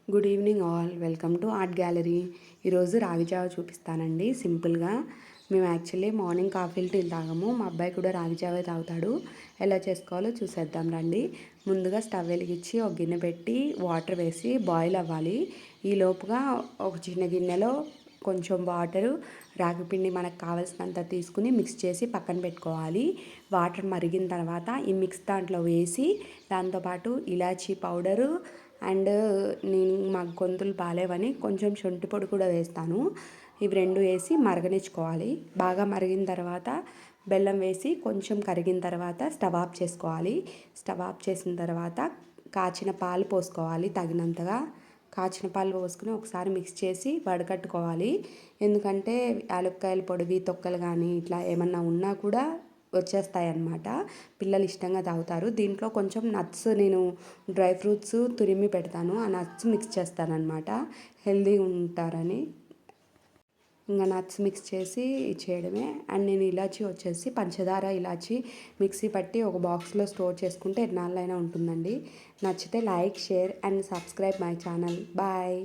Good evening all, welcome to art gallery. ఈరోజు రాగి జావ చూపిస్తానండి సింపుల్గా. మేము యాక్చువల్లీ మార్నింగ్ కాఫీ టీ తాగము, మా అబ్బాయి కూడా రాగి జావే తాగుతాడు. ఎలా చేసుకోవాలో చూసేద్దాం రండి. ముందుగా స్టవ్ వెలిగించి ఒక గిన్నె పెట్టి వాటర్ వేసి బాయిల్ అవ్వాలి. ఈ లోపుగా ఒక చిన్న గిన్నెలో కొంచెం వాటరు, రాగి పిండి మనకు కావాల్సినంత తీసుకుని మిక్స్ చేసి పక్కన పెట్టుకోవాలి. వాటర్ మరిగిన తర్వాత ఈ మిక్స్ దాంట్లో వేసి దాంతోపాటు ఇలాచీ పౌడరు అండ్ నేను మాకు గొంతులు బాగాలేవని కొంచెం శొంఠి పొడి కూడా వేస్తాను. ఇవి రెండు వేసి మరగనిచ్చుకోవాలి. బాగా మరిగిన తర్వాత బెల్లం వేసి కొంచెం కరిగిన తర్వాత స్టవ్ ఆఫ్ చేసుకోవాలి. స్టవ్ ఆఫ్ చేసిన తర్వాత కాచిన పాలు పోసుకోవాలి. తగినంతగా కాచిన పాలు పోసుకుని ఒకసారి మిక్స్ చేసి వడకట్టుకోవాలి. ఎందుకంటే యాలక్కాయల పొడివి తొక్కలు కానీ ఇట్లా ఏమన్నా ఉన్నా కూడా వచ్చేస్తాయి అన్నమాట. పిల్లలు ఇష్టంగా తాగుతారు. దీంట్లో కొంచెం నట్స్, నేను డ్రై ఫ్రూట్స్ తురిమి పెడతాను, ఆ నట్స్ మిక్స్ చేస్తాను అనమాట, హెల్దీ ఉంటారని. ఇంకా నట్స్ మిక్స్ చేసి చేయడమే. అండ్ నేను ఇలాచీ వచ్చేసి పంచదార ఇలాచీ మిక్సీ పట్టి ఒక బాక్స్లో స్టోర్ చేసుకుంటే ఎన్నాళ్ళైనా ఉంటుందండి. నచ్చితే like, share and subscribe my channel. Bye.